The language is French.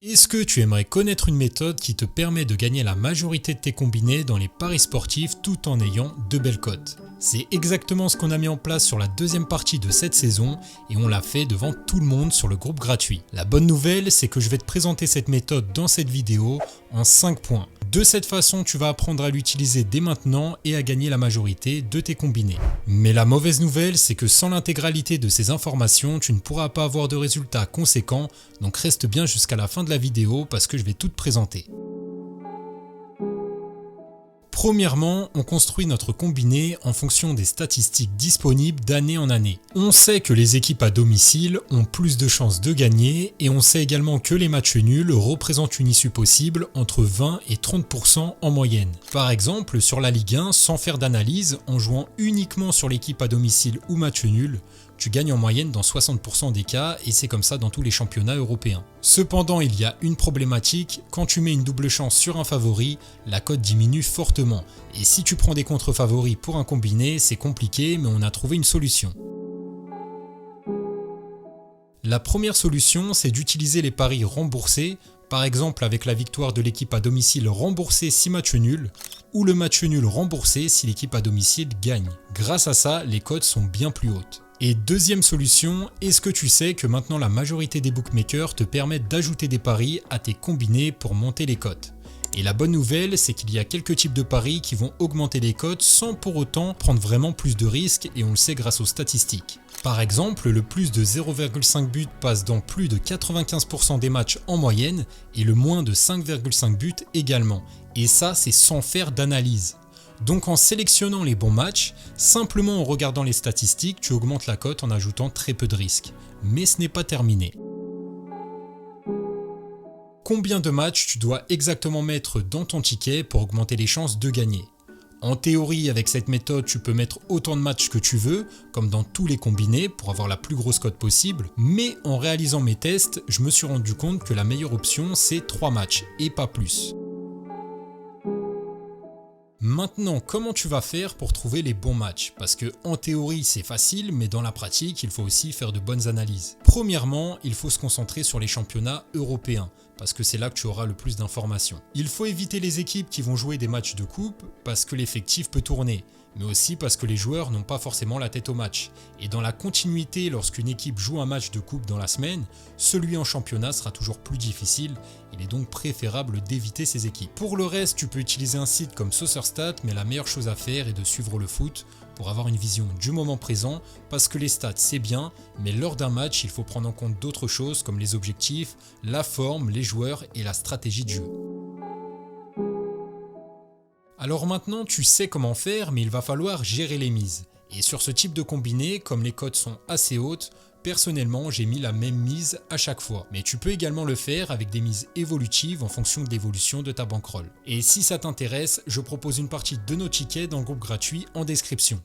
Est-ce que tu aimerais connaître une méthode qui te permet de gagner la majorité de tes combinés dans les paris sportifs tout en ayant de belles cotes? C'est exactement ce qu'on a mis en place sur la deuxième partie de cette saison et on l'a fait devant tout le monde sur le groupe gratuit. La bonne nouvelle, c'est que je vais te présenter cette méthode dans cette vidéo en 5 points. De cette façon, tu vas apprendre à l'utiliser dès maintenant et à gagner la majorité de tes combinés. Mais la mauvaise nouvelle, c'est que sans l'intégralité de ces informations, tu ne pourras pas avoir de résultats conséquents, donc reste bien jusqu'à la fin de la vidéo parce que je vais tout te présenter. Premièrement, on construit notre combiné en fonction des statistiques disponibles d'année en année. On sait que les équipes à domicile ont plus de chances de gagner et on sait également que les matchs nuls représentent une issue possible entre 20 et 30% en moyenne. Par exemple, sur la Ligue 1, sans faire d'analyse, en jouant uniquement sur l'équipe à domicile ou match nul, tu gagnes en moyenne dans 60% des cas et c'est comme ça dans tous les championnats européens. Cependant, il y a une problématique, quand tu mets une double chance sur un favori, la cote diminue fortement. Et si tu prends des contre-favoris pour un combiné, c'est compliqué, mais on a trouvé une solution. La première solution, c'est d'utiliser les paris remboursés, par exemple avec la victoire de l'équipe à domicile remboursée si match nul, ou le match nul remboursé si l'équipe à domicile gagne. Grâce à ça, les cotes sont bien plus hautes. Et deuxième solution, est-ce que tu sais que maintenant la majorité des bookmakers te permettent d'ajouter des paris à tes combinés pour monter les cotes? Et la bonne nouvelle, c'est qu'il y a quelques types de paris qui vont augmenter les cotes sans pour autant prendre vraiment plus de risques et on le sait grâce aux statistiques. Par exemple, le plus de 0,5 buts passe dans plus de 95% des matchs en moyenne et le moins de 5,5 buts également. Et ça, c'est sans faire d'analyse. Donc en sélectionnant les bons matchs, simplement en regardant les statistiques, tu augmentes la cote en ajoutant très peu de risques. Mais ce n'est pas terminé. Combien de matchs tu dois exactement mettre dans ton ticket pour augmenter les chances de gagner? En théorie, avec cette méthode, tu peux mettre autant de matchs que tu veux, comme dans tous les combinés, pour avoir la plus grosse cote possible. Mais en réalisant mes tests, je me suis rendu compte que la meilleure option, c'est 3 matchs, et pas plus. Maintenant, comment tu vas faire pour trouver les bons matchs? Parce que en théorie, c'est facile, mais dans la pratique, il faut aussi faire de bonnes analyses. Premièrement, il faut se concentrer sur les championnats européens, parce que c'est là que tu auras le plus d'informations. Il faut éviter les équipes qui vont jouer des matchs de coupe, parce que l'effectif peut tourner, mais aussi parce que les joueurs n'ont pas forcément la tête au match. Et dans la continuité, lorsqu'une équipe joue un match de coupe dans la semaine, celui en championnat sera toujours plus difficile. Il est donc préférable d'éviter ces équipes. Pour le reste, tu peux utiliser un site comme SoccerStat, mais la meilleure chose à faire est de suivre le foot pour avoir une vision du moment présent, parce que les stats c'est bien, mais lors d'un match, il faut prendre en compte d'autres choses comme les objectifs, la forme, les joueurs et la stratégie de jeu. Alors maintenant, tu sais comment faire, mais il va falloir gérer les mises. Et sur ce type de combiné, comme les cotes sont assez hautes, personnellement, j'ai mis la même mise à chaque fois. Mais tu peux également le faire avec des mises évolutives en fonction de l'évolution de ta bankroll. Et si ça t'intéresse, je propose une partie de nos tickets dans le groupe gratuit en description.